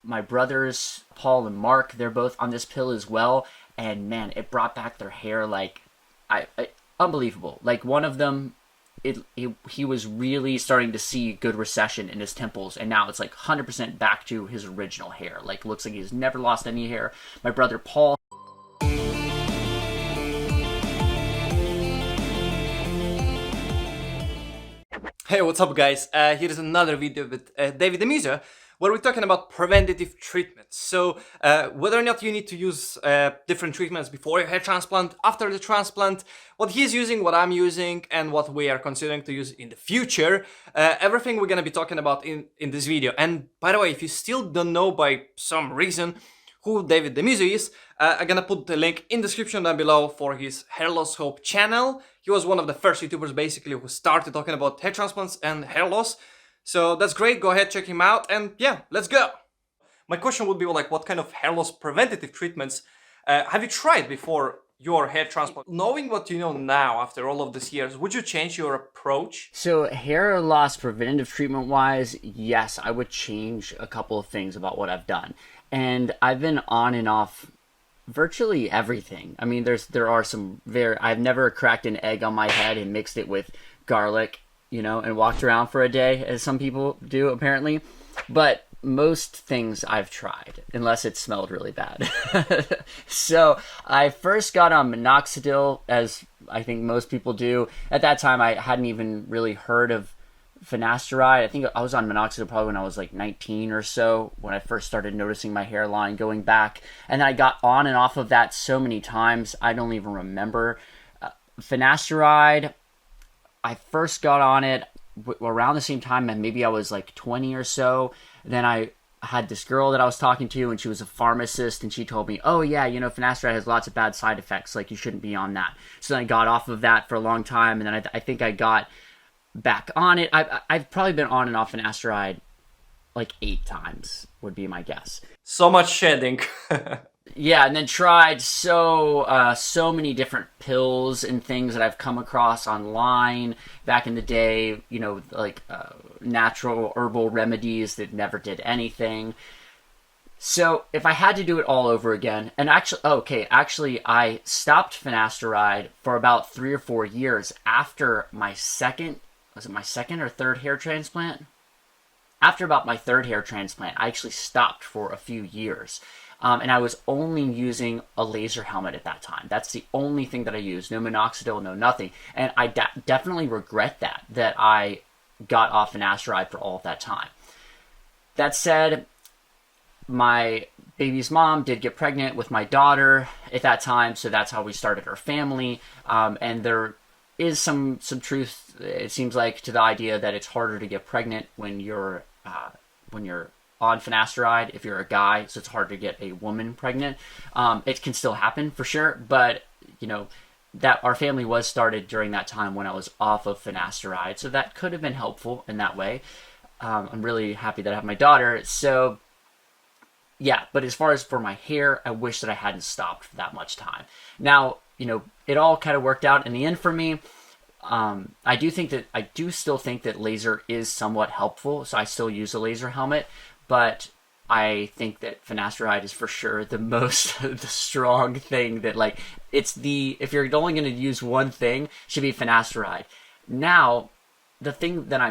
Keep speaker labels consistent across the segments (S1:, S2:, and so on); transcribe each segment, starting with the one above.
S1: My brothers, Paul and Mark, they're both on this pill as well. And man, it brought back their hair like, unbelievable. Like one of them, he was really starting to see good recession in his temples, and now it's like 100% back to his original hair. Like looks like he's never lost any hair. My brother Paul.
S2: Hey, what's up guys? Here is another video with David Demusa, where we're talking about preventative treatments. So whether or not you need to use different treatments before your hair transplant, after the transplant, what he's using, what I'm using, and what we are considering to use in the future, everything we're gonna be talking about in this video. And by the way, if you still don't know by some reason who David Demusa is, I'm gonna put the link in the description down below for his Hair Loss Hope channel. He was one of the first YouTubers basically who started talking about hair transplants and hair loss. So that's great, go ahead, check him out, and yeah, let's go! My question would be like, what kind of hair loss preventative treatments have you tried before your hair transplant? Knowing what you know now after all of these years, would you change your approach?
S1: So hair loss preventative treatment wise, yes, I would change a couple of things about what I've done. And I've been on and off virtually everything. I mean, there are some I've never cracked an egg on my head and mixed it with garlic, you know, and walked around for a day, as some people do apparently. But most things I've tried, unless it smelled really bad. So I first got on Minoxidil, as I think most people do. At that time, I hadn't even really heard of Finasteride. I think I was on Minoxidil probably when I was like 19 or so, when I first started noticing my hairline going back. And then I got on and off of that so many times, I don't even remember. Finasteride, I first got on it around the same time, and maybe I was like 20 or so. Then I had this girl that I was talking to, and she was a pharmacist, and she told me, oh yeah, you know, Finasteride has lots of bad side effects, like you shouldn't be on that. So then I got off of that for a long time, and then I think I got back on it. I've probably been on and off Finasteride like 8 times, would be my guess.
S2: So much shedding.
S1: Yeah, and then tried so many different pills and things that I've come across online back in the day, you know, like natural herbal remedies that never did anything. So if I had to do it all over again, and actually I stopped Finasteride for about 3 or 4 years after my second, was it my second or third hair transplant? After about my third hair transplant, I actually stopped for a few years. And I was only using a laser helmet at that time. That's the only thing that I used. No Minoxidil, no nothing. And I definitely regret that I got off Finasteride for all of that time. That said, my baby's mom did get pregnant with my daughter at that time, so that's how we started our family. And there is some truth, it seems like, to the idea that it's harder to get pregnant when you're on Finasteride if you're a guy, so it's hard to get a woman pregnant. It can still happen for sure, but you know that our family was started during that time when I was off of Finasteride, so that could have been helpful in that way. I'm really happy that I have my daughter. So yeah, but as far as for my hair, I wish that I hadn't stopped for that much time. Now, you know, it all kind of worked out in the end for me. I do still think that laser is somewhat helpful, so I still use a laser helmet, but I think that Finasteride is for sure the most the strong thing that, like, if you're only going to use one thing, should be Finasteride. Now, the thing that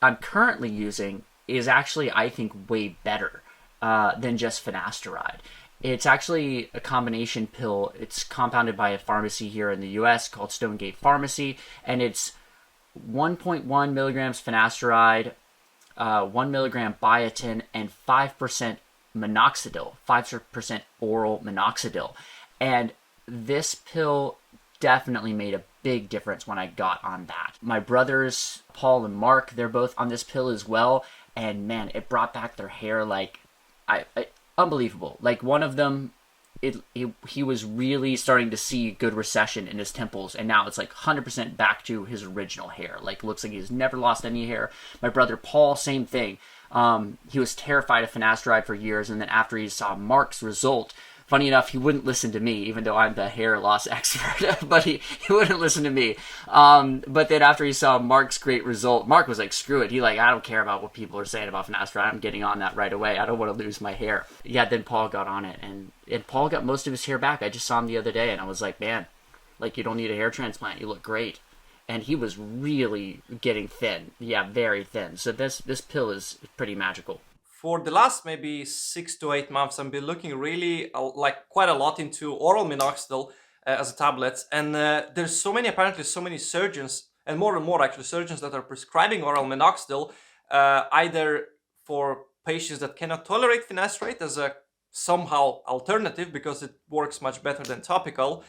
S1: I'm currently using is actually, I think, way better than just Finasteride. It's actually a combination pill. It's compounded by a pharmacy here in the US called Stonegate Pharmacy, and it's 1.1 milligrams Finasteride, 1 milligram biotin, and 5% Minoxidil, 5% oral Minoxidil. And this pill definitely made a big difference when I got on that. My brothers, Paul and Mark, they're both on this pill as well, and man, it brought back their hair like, unbelievable. Like one of them, he was really starting to see good recession in his temples, and now it's like 100% back to his original hair. Like looks like he's never lost any hair. My brother Paul, same thing. He was terrified of Finasteride for years, and then after he saw Mark's result funny enough, he wouldn't listen to me, even though I'm the hair loss expert, but he wouldn't listen to me. But then after he saw Mark's great result, Mark was like, screw it. He like, I don't care about what people are saying about finasteride. I'm getting on that right away. I don't want to lose my hair. Yeah, then Paul got on it, and Paul got most of his hair back. I just saw him the other day, and I was like, man, like, you don't need a hair transplant. You look great. And he was really getting thin. Yeah, very thin. So this pill is pretty magical.
S2: For the last maybe 6 to 8 months, I've been looking really like quite a lot into oral minoxidil as a tablet, and there's apparently so many surgeons, and more actually surgeons that are prescribing oral minoxidil, either for patients that cannot tolerate finasteride as a somehow alternative because it works much better than topical,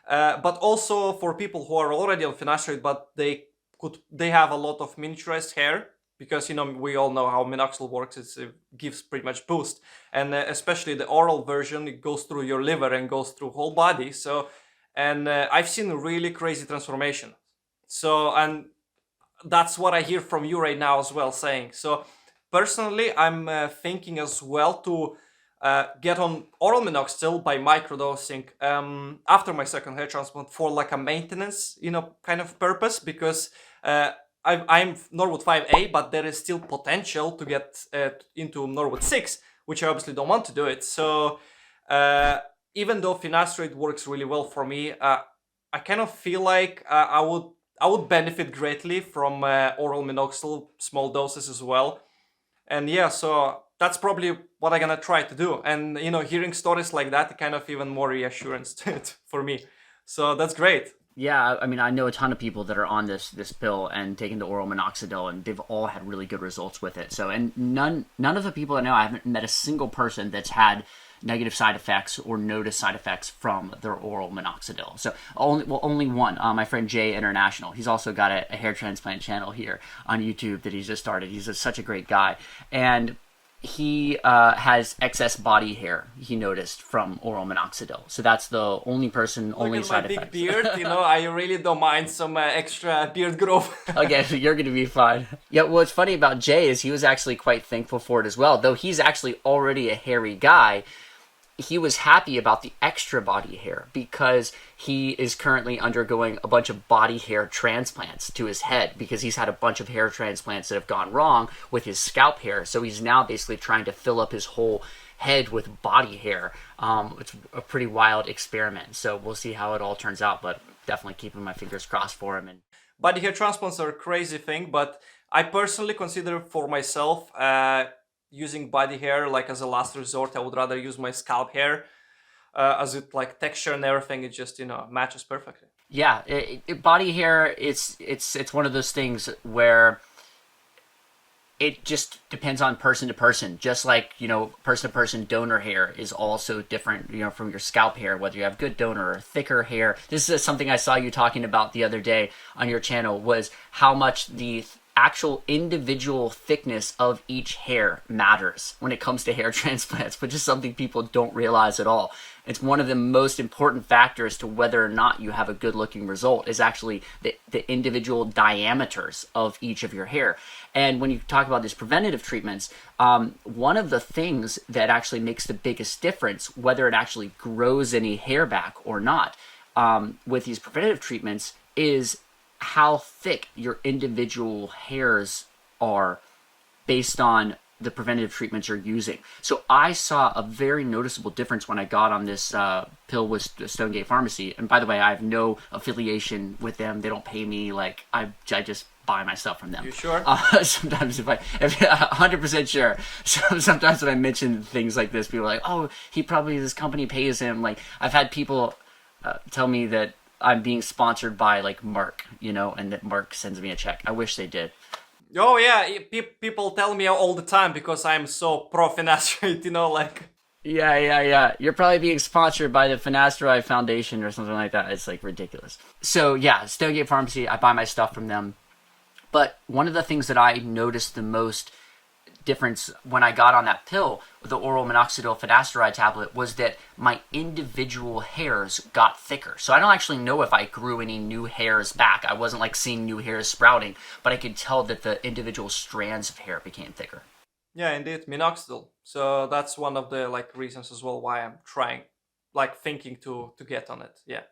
S2: but also for people who are already on finasteride but they have a lot of miniaturized hair, because we all know how minoxidil works. It gives pretty much boost, and especially the oral version, it goes through your liver and goes through whole body. So, and I've seen a really crazy transformation. So, and that's what I hear from you right now as well saying. So personally, I'm thinking as well to get on oral minoxidil by microdosing after my second hair transplant for like a maintenance, kind of purpose, because I'm Norwood 5A, but there is still potential to get into Norwood 6, which I obviously don't want to do it. So even though finasteride works really well for me, I kind of feel like I would benefit greatly from oral minoxidil, small doses as well. And yeah, so that's probably what I'm gonna try to do. And hearing stories like that, kind of even more reassurance for me. So that's great.
S1: Yeah, I mean, I know a ton of people that are on this pill and taking the oral minoxidil, and they've all had really good results with it. So, and none of the people I know, I haven't met a single person that's had negative side effects or noticed side effects from their oral minoxidil. So only one, my friend Jay International. He's also got a hair transplant channel here on YouTube that he's just started. He's such a great guy, and he has excess body hair, he noticed, from oral minoxidil. So that's the only person, only side effect.
S2: Look at my big beard, I really don't mind some extra beard growth.
S1: Okay, so you're going to be fine. Yeah, what's funny about Jay is he was actually quite thankful for it as well. Though he's actually already a hairy guy, he was happy about the extra body hair because he is currently undergoing a bunch of body hair transplants to his head, because he's had a bunch of hair transplants that have gone wrong with his scalp hair. So he's now basically trying to fill up his whole head with body hair. It's a pretty wild experiment. So we'll see how it all turns out, but definitely keeping my fingers crossed for him. And
S2: body hair transplants are a crazy thing, but I personally consider for myself using body hair like as a last resort. I would rather use my scalp hair as it like texture and everything. It just matches perfectly.
S1: Yeah, body hair, it's one of those things where it just depends on person to person. Just like person to person, donor hair is also different from your scalp hair, whether you have good donor or thicker hair. This is something I saw you talking about the other day on your channel, was how much the actual individual thickness of each hair matters when it comes to hair transplants, which is something people don't realize at all. It's one of the most important factors to whether or not you have a good looking result, is actually the individual diameters of each of your hair. And when you talk about these preventative treatments, one of the things that actually makes the biggest difference, whether it actually grows any hair back or not, with these preventative treatments, is how thick your individual hairs are based on the preventative treatments you're using. So I saw a very noticeable difference when I got on this pill with Stonegate Pharmacy. And by the way, I have no affiliation with them. They don't pay me. Like I just buy my stuff from them.
S2: You sure?
S1: Sometimes if 100% sure. So sometimes when I mention things like this, people are like, oh, this company pays him. Like I've had people tell me that I'm being sponsored by like Merck, and that Merck sends me a check. I wish they did.
S2: Oh yeah, people tell me all the time because I'm so pro finasteride, like.
S1: Yeah. You're probably being sponsored by the Finasteride Foundation or something like that. It's like ridiculous. So yeah, Stonegate Pharmacy, I buy my stuff from them. But one of the things that I noticed the most difference when I got on that pill, the oral minoxidil finasteride tablet, was that my individual hairs got thicker. So I don't actually know if I grew any new hairs back. I wasn't like seeing new hairs sprouting, but I could tell that the individual strands of hair became thicker.
S2: Yeah, indeed, minoxidil. So that's one of the reasons as well why I'm trying like thinking to get on it. Yeah.